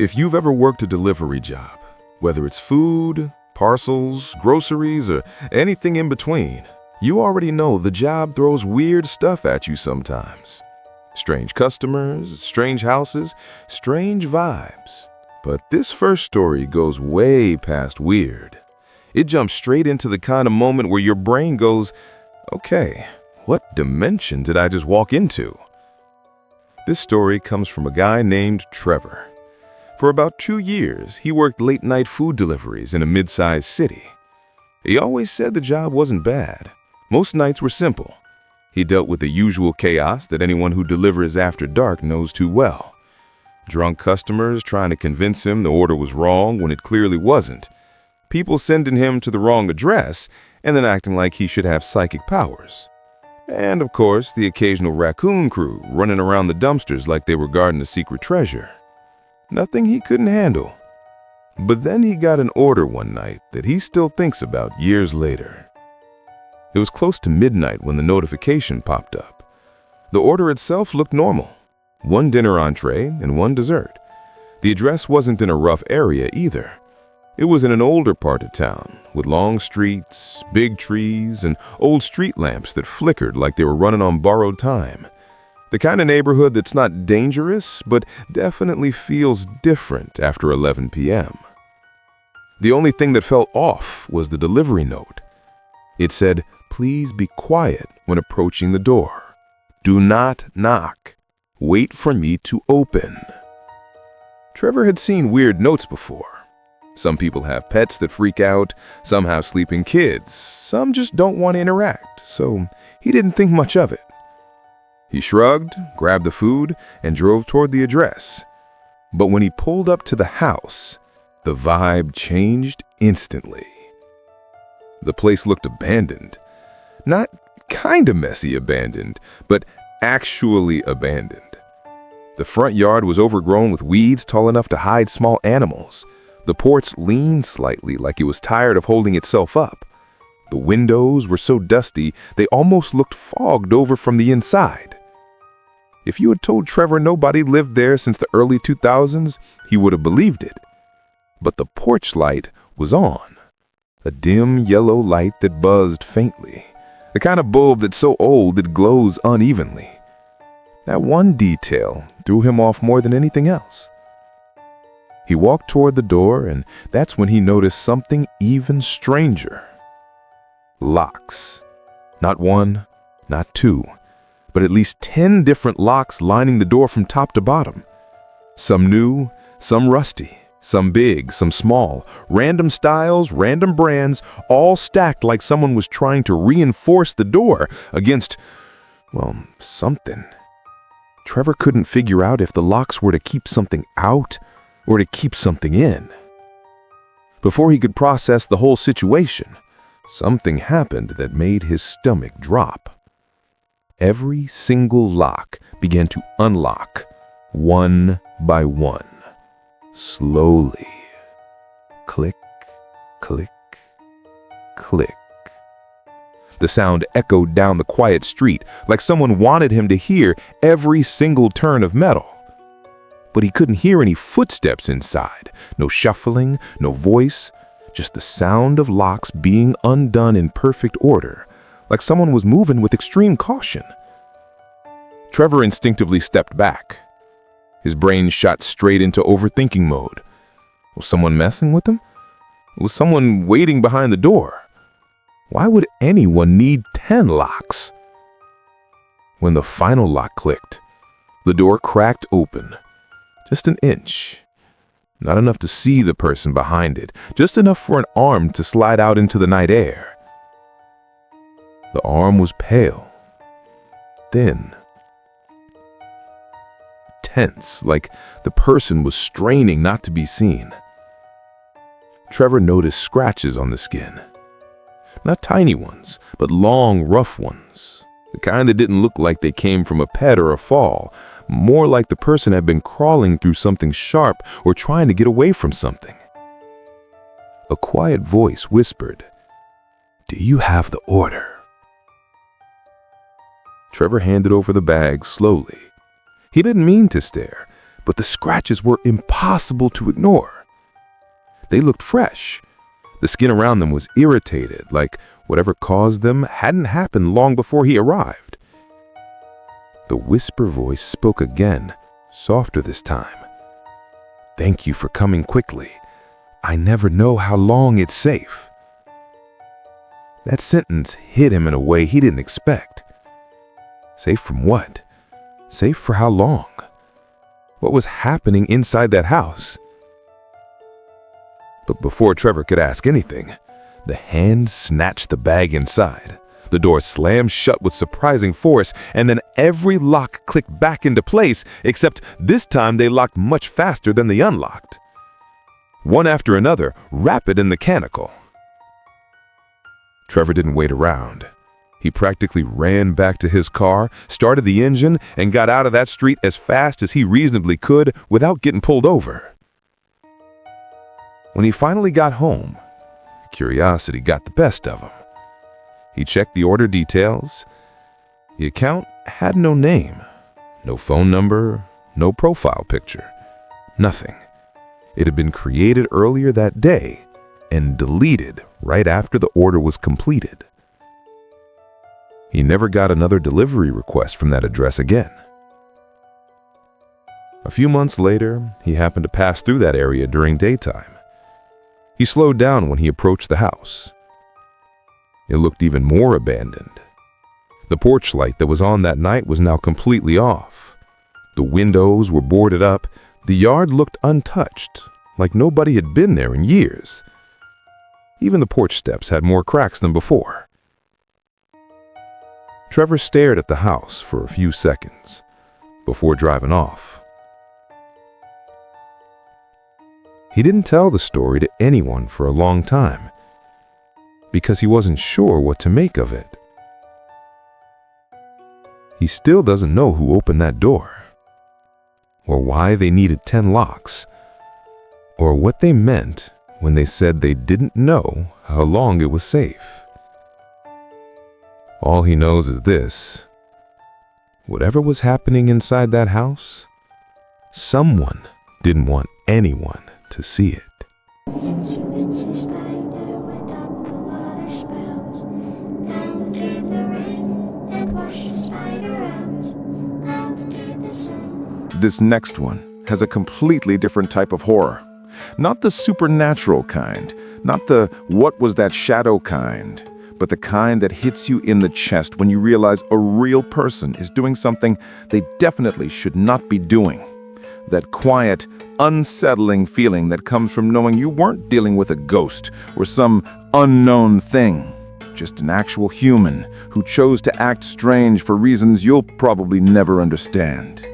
If you've ever worked a delivery job, whether it's food, parcels, groceries, or anything in between, you already know the job throws weird stuff at you sometimes. Strange customers, strange houses, strange vibes. But this first story goes way past weird. It jumps straight into the kind of moment where your brain goes, okay, what dimension did I just walk into? This story comes from a guy named Trevor. For about 2 years, he worked late-night food deliveries in a mid-sized city. He always said the job wasn't bad. Most nights were simple. He dealt with the usual chaos that anyone who delivers after dark knows too well. Drunk customers trying to convince him the order was wrong when it clearly wasn't. People sending him to the wrong address and then acting like he should have psychic powers. And of course, the occasional raccoon crew running around the dumpsters like they were guarding a secret treasure. Nothing he couldn't handle. But then he got an order one night that he still thinks about years later. It was close to midnight when the notification popped up. The order itself looked normal. 1 dinner entree and 1 dessert. The address wasn't in a rough area either. It was in an older part of town, with long streets, big trees, and old street lamps that flickered like they were running on borrowed time. The kind of neighborhood that's not dangerous, but definitely feels different after 11 p.m. The only thing that felt off was the delivery note. It said, "Please be quiet when approaching the door. Do not knock. Wait for me to open." Trevor had seen weird notes before. Some people have pets that freak out, some have sleeping kids, some just don't want to interact, so he didn't think much of it. He shrugged, grabbed the food, and drove toward the address. But when he pulled up to the house, the vibe changed instantly. The place looked abandoned. Not kinda messy abandoned, but actually abandoned. The front yard was overgrown with weeds tall enough to hide small animals. The porch leaned slightly like it was tired of holding itself up. The windows were so dusty they almost looked fogged over from the inside. If you had told Trevor nobody lived there since the early 2000s, he would have believed it. But the porch light was on. A dim yellow light that buzzed faintly. The kind of bulb that's so old it glows unevenly. That one detail threw him off more than anything else. He walked toward the door, and that's when he noticed something even stranger. Locks. Not 1, not 2, but at least 10 different locks lining the door from top to bottom. Some new, some rusty, some big, some small, random styles, random brands, all stacked like someone was trying to reinforce the door against, well, something. Trevor couldn't figure out if the locks were to keep something out or to keep something in. Before he could process the whole situation, something happened that made his stomach drop. Every single lock began to unlock, one by one, slowly. Click, click, click. The sound echoed down the quiet street like someone wanted him to hear every single turn of metal. But he couldn't hear any footsteps inside, no shuffling, no voice, just the sound of locks being undone in perfect order, like someone was moving with extreme caution. Trevor instinctively stepped back. His brain shot straight into overthinking mode. Was someone messing with him? Was someone waiting behind the door? Why would anyone need 10 locks? When the final lock clicked, the door cracked open. Just an inch. Not enough to see the person behind it, just enough for an arm to slide out into the night air. The arm was pale, thin, tense, like the person was straining not to be seen. Trevor noticed scratches on the skin. Not tiny ones, but long, rough ones. The kind that didn't look like they came from a pet or a fall, more like the person had been crawling through something sharp or trying to get away from something. A quiet voice whispered, "Do you have the order?" Trevor handed over the bag slowly. He didn't mean to stare, but the scratches were impossible to ignore. They looked fresh. The skin around them was irritated, like whatever caused them hadn't happened long before he arrived. The whisper voice spoke again, softer this time. "Thank you for coming quickly. I never know how long it's safe." That sentence hit him in a way he didn't expect. Safe from what? Safe for how long? What was happening inside that house? But before Trevor could ask anything, the hand snatched the bag inside. The door slammed shut with surprising force, and then every lock clicked back into place, except this time they locked much faster than they unlocked. One after another, rapid and mechanical. Trevor didn't wait around. He practically ran back to his car, started the engine, and got out of that street as fast as he reasonably could without getting pulled over. When he finally got home, curiosity got the best of him. He checked the order details. The account had no name, no phone number, no profile picture, nothing. It had been created earlier that day and deleted right after the order was completed. He never got another delivery request from that address again. A few months later, he happened to pass through that area during daytime. He slowed down when he approached the house. It looked even more abandoned. The porch light that was on that night was now completely off. The windows were boarded up. The yard looked untouched, like nobody had been there in years. Even the porch steps had more cracks than before. Trevor stared at the house for a few seconds before driving off. He didn't tell the story to anyone for a long time because he wasn't sure what to make of it. He still doesn't know who opened that door, or why they needed 10 locks, or what they meant when they said they didn't know how long it was safe. All he knows is this: whatever was happening inside that house, someone didn't want anyone to see it. Itsy spider went up the water spout. Down came the rain and washed the spider out. Out came the sun. This next one has a completely different type of horror. Not the supernatural kind, not the what was that shadow kind, but the kind that hits you in the chest when you realize a real person is doing something they definitely should not be doing. That quiet, unsettling feeling that comes from knowing you weren't dealing with a ghost or some unknown thing, just an actual human who chose to act strange for reasons you'll probably never understand.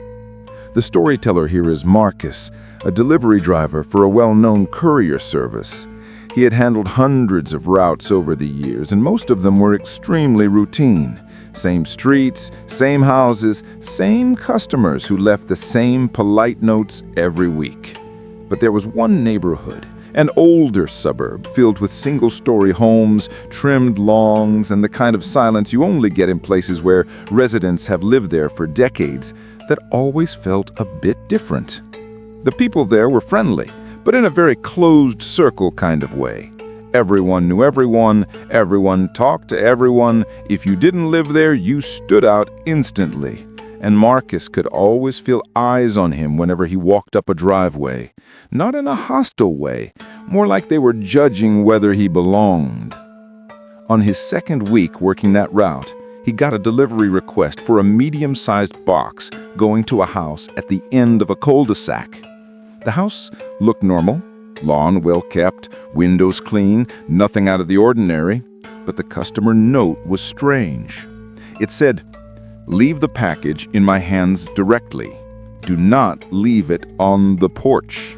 The storyteller here is Marcus, a delivery driver for a well-known courier service. He had handled hundreds of routes over the years, and most of them were extremely routine. Same streets, same houses, same customers who left the same polite notes every week. But there was one neighborhood, an older suburb filled with single-story homes, trimmed lawns, and the kind of silence you only get in places where residents have lived there for decades, that always felt a bit different. The people there were friendly, but in a very closed circle kind of way. Everyone knew everyone, everyone talked to everyone. If you didn't live there, you stood out instantly. And Marcus could always feel eyes on him whenever he walked up a driveway. Not in a hostile way, more like they were judging whether he belonged. On his second week working that route, he got a delivery request for a medium-sized box going to a house at the end of a cul-de-sac. The house looked normal. Lawn well-kept, windows clean, nothing out of the ordinary. But the customer note was strange. It said, "Leave the package in my hands directly. Do not leave it on the porch."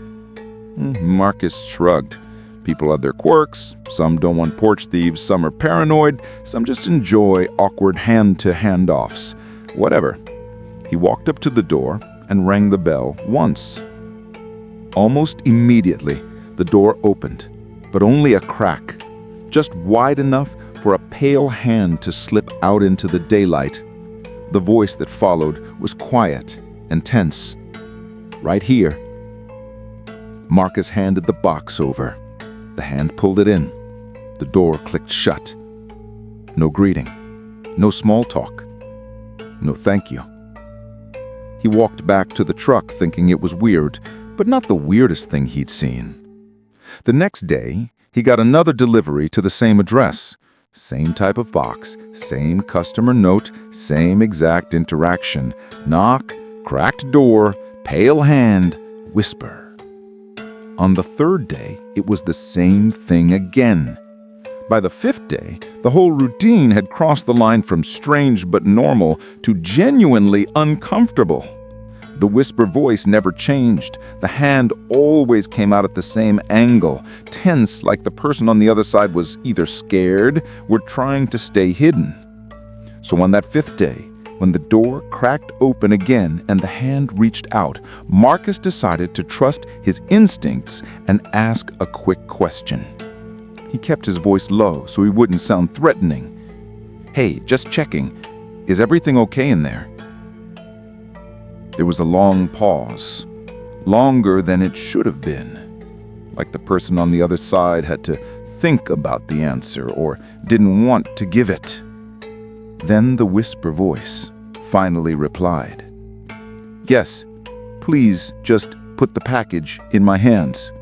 Marcus shrugged. People have their quirks. Some don't want porch thieves, some are paranoid, some just enjoy awkward hand-to-hand offs. Whatever. He walked up to the door and rang the bell once. Almost immediately, the door opened, but only a crack, just wide enough for a pale hand to slip out into the daylight. The voice that followed was quiet and tense. "Right here." Marcus handed the box over. The hand pulled it in. The door clicked shut. No greeting. No small talk. No thank you. He walked back to the truck thinking it was weird, but not the weirdest thing he'd seen. The next day, he got another delivery to the same address. Same type of box, same customer note, same exact interaction. Knock, cracked door, pale hand, whisper. On the third day, it was the same thing again. By the fifth day, the whole routine had crossed the line from strange but normal to genuinely uncomfortable. The whisper voice never changed. The hand always came out at the same angle, tense like the person on the other side was either scared or trying to stay hidden. So on that fifth day, when the door cracked open again and the hand reached out, Marcus decided to trust his instincts and ask a quick question. He kept his voice low so he wouldn't sound threatening. "Hey, just checking. Is everything okay in there?" There was a long pause, longer than it should have been, like the person on the other side had to think about the answer or didn't want to give it. Then the whisper voice finally replied, "Yes, please just put the package in my hands."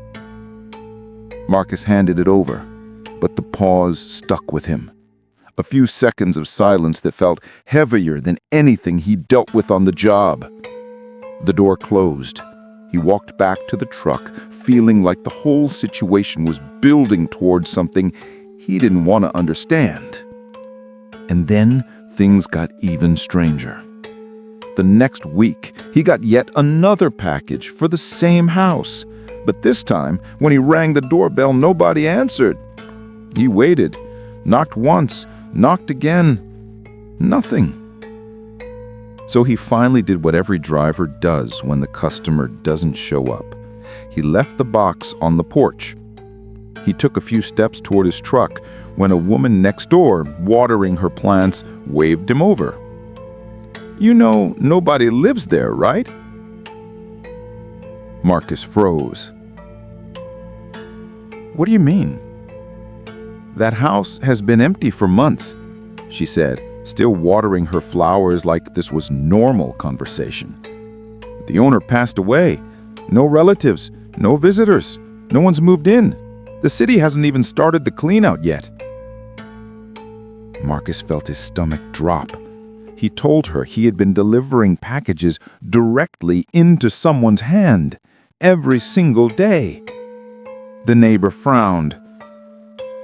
Marcus handed it over, but the pause stuck with him. A few seconds of silence that felt heavier than anything he dealt with on the job. The door closed. He walked back to the truck, feeling like the whole situation was building towards something he didn't want to understand. And then things got even stranger. The next week, he got yet another package for the same house. But this time, when he rang the doorbell, nobody answered. He waited, knocked once, knocked again. Nothing. So he finally did what every driver does when the customer doesn't show up. He left the box on the porch. He took a few steps toward his truck when a woman next door, watering her plants, waved him over. "You know, nobody lives there, right?" Marcus froze. "What do you mean?" "That house has been empty for months," she said, still watering her flowers like this was normal conversation. "The owner passed away. No relatives, no visitors, no one's moved in. The city hasn't even started the clean-out yet." Marcus felt his stomach drop. He told her he had been delivering packages directly into someone's hand every single day. The neighbor frowned.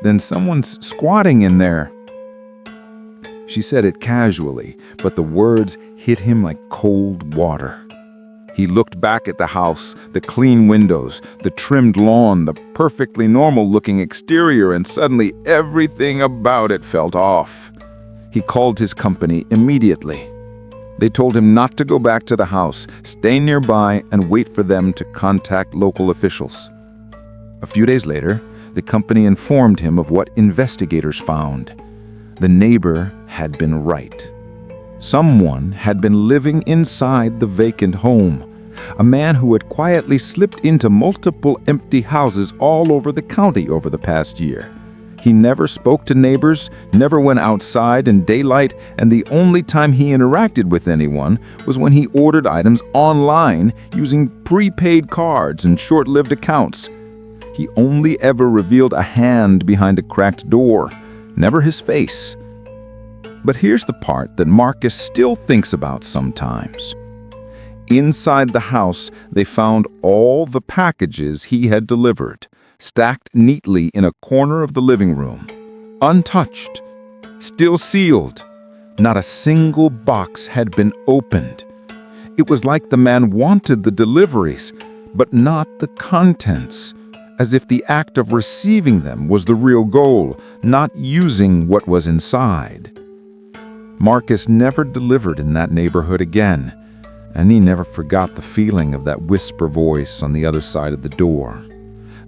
"Then someone's squatting in there." She said it casually, but the words hit him like cold water. He looked back at the house, the clean windows, the trimmed lawn, the perfectly normal-looking exterior, and suddenly everything about it felt off. He called his company immediately. They told him not to go back to the house, stay nearby, and wait for them to contact local officials. A few days later, the company informed him of what investigators found. The neighbor had been right. Someone had been living inside the vacant home. A man who had quietly slipped into multiple empty houses all over the county over the past year. He never spoke to neighbors, never went outside in daylight, and the only time he interacted with anyone was when he ordered items online using prepaid cards and short-lived accounts. He only ever revealed a hand behind a cracked door, never his face. But here's the part that Marcus still thinks about sometimes. Inside the house, they found all the packages he had delivered, stacked neatly in a corner of the living room, untouched, still sealed. Not a single box had been opened. It was like the man wanted the deliveries, but not the contents, as if the act of receiving them was the real goal, not using what was inside. Marcus never delivered in that neighborhood again, and he never forgot the feeling of that whisper voice on the other side of the door.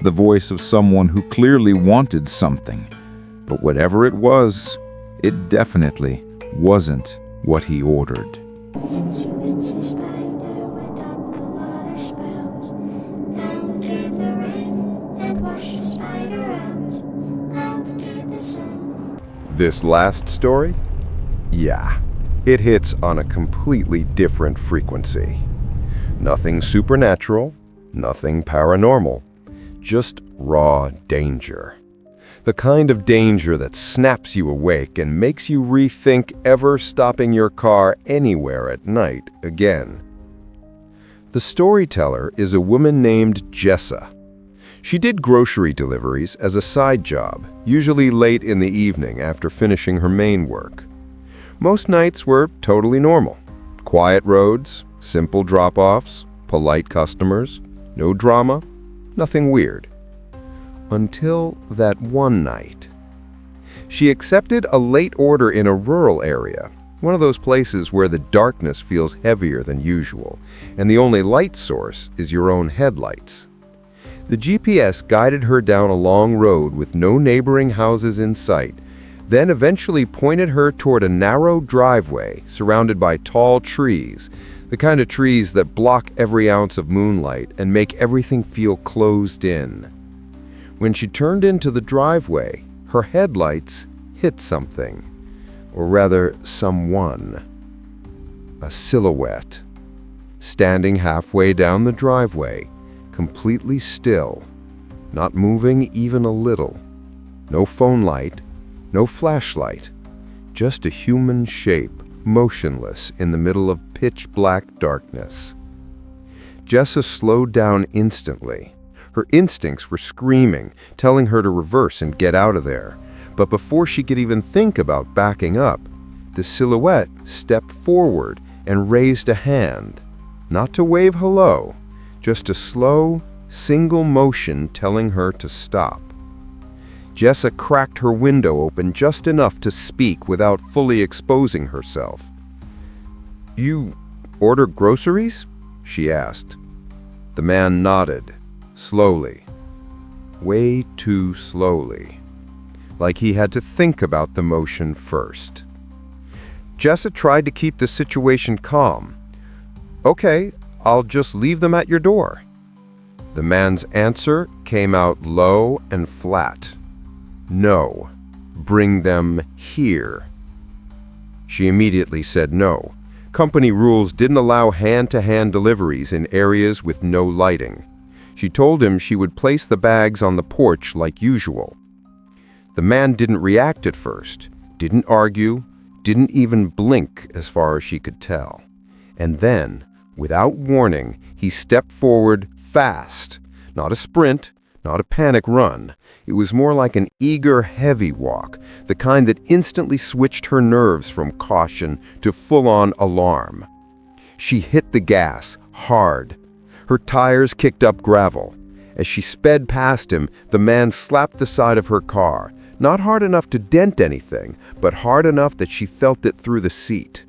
The voice of someone who clearly wanted something, but whatever it was, it definitely wasn't what he ordered. Itsy bitsy spider went up the water spout. This last story? Yeah, it hits on a completely different frequency. Nothing supernatural, nothing paranormal, just raw danger. The kind of danger that snaps you awake and makes you rethink ever stopping your car anywhere at night again. The storyteller is a woman named Jessa. She did grocery deliveries as a side job, usually late in the evening after finishing her main work. Most nights were totally normal. Quiet roads, simple drop-offs, polite customers, no drama, nothing weird. Until that one night. She accepted a late order in a rural area, one of those places where the darkness feels heavier than usual, and the only light source is your own headlights. The GPS guided her down a long road with no neighboring houses in sight, then eventually pointed her toward a narrow driveway surrounded by tall trees, the kind of trees that block every ounce of moonlight and make everything feel closed in. When she turned into the driveway, her headlights hit something, or rather someone. A silhouette, standing halfway down the driveway, completely still, not moving even a little. No phone light, no flashlight, just a human shape, motionless in the middle of pitch-black darkness. Jessa slowed down instantly. Her instincts were screaming, telling her to reverse and get out of there. But before she could even think about backing up, the silhouette stepped forward and raised a hand, not to wave hello, just a slow, single motion telling her to stop. Jessa cracked her window open just enough to speak without fully exposing herself. "You order groceries?" she asked. The man nodded. Slowly. Way too slowly. Like he had to think about the motion first. Jessa tried to keep the situation calm. "Okay, I'll just leave them at your door." The man's answer came out low and flat. "No, bring them here." She immediately said no. Company rules didn't allow hand-to-hand deliveries in areas with no lighting. She told him she would place the bags on the porch like usual. The man didn't react at first, didn't argue, didn't even blink as far as she could tell. And then, without warning, he stepped forward fast. Not a sprint, not a panic run. It was more like an eager, heavy walk, the kind that instantly switched her nerves from caution to full-on alarm. She hit the gas, hard. Her tires kicked up gravel. As she sped past him, the man slapped the side of her car, not hard enough to dent anything, but hard enough that she felt it through the seat.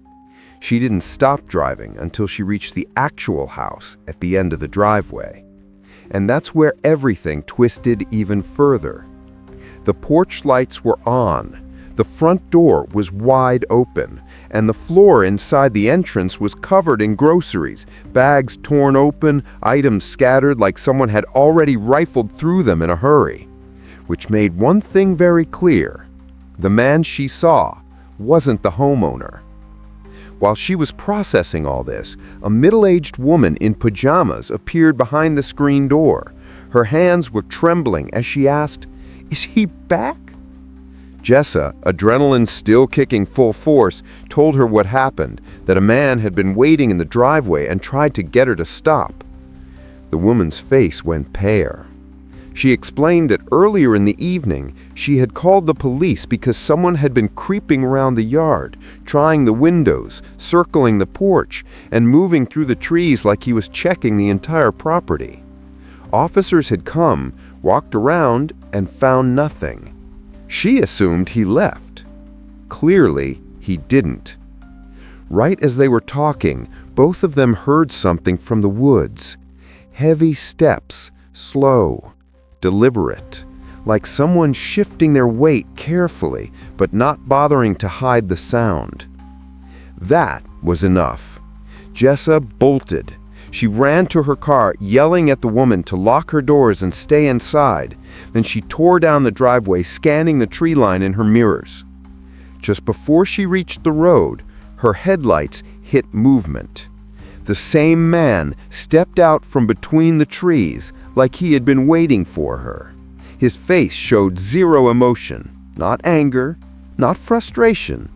She didn't stop driving until she reached the actual house at the end of the driveway. And that's where everything twisted even further. The porch lights were on. The front door was wide open, and the floor inside the entrance was covered in groceries, bags torn open, items scattered like someone had already rifled through them in a hurry. Which made one thing very clear. The man she saw wasn't the homeowner. While she was processing all this, a middle-aged woman in pajamas appeared behind the screen door. Her hands were trembling as she asked, "Is he back?" Jessa, adrenaline still kicking full force, told her what happened, that a man had been waiting in the driveway and tried to get her to stop. The woman's face went pale. She explained that earlier in the evening, she had called the police because someone had been creeping around the yard, trying the windows, circling the porch, and moving through the trees like he was checking the entire property. Officers had come, walked around, and found nothing. She assumed he left. Clearly, he didn't. Right as they were talking, both of them heard something from the woods. Heavy steps, slow, deliberate, like someone shifting their weight carefully, but not bothering to hide the sound. That was enough. Jessa bolted. She ran to her car, yelling at the woman to lock her doors and stay inside. Then she tore down the driveway, scanning the tree line in her mirrors. Just before she reached the road, her headlights hit movement. The same man stepped out from between the trees like he had been waiting for her. His face showed zero emotion, not anger, not frustration,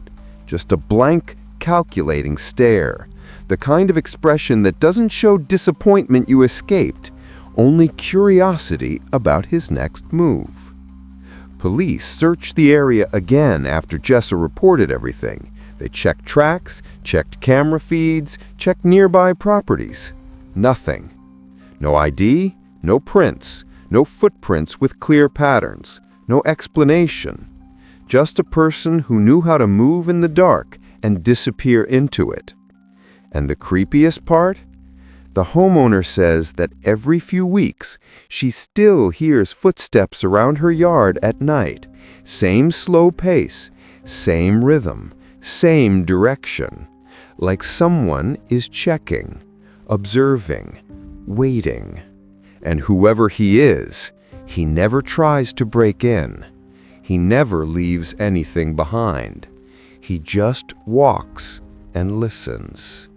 just a blank, calculating stare, the kind of expression that doesn't show disappointment you escaped, only curiosity about his next move. Police searched the area again after Jessa reported everything. They checked tracks, checked camera feeds, checked nearby properties. Nothing. No ID, no prints, no footprints with clear patterns, no explanation. Just a person who knew how to move in the dark and disappear into it. And the creepiest part? The homeowner says that every few weeks, she still hears footsteps around her yard at night. Same slow pace, same rhythm, same direction. Like someone is checking, observing, waiting. And whoever he is, he never tries to break in. He never leaves anything behind. He just walks and listens.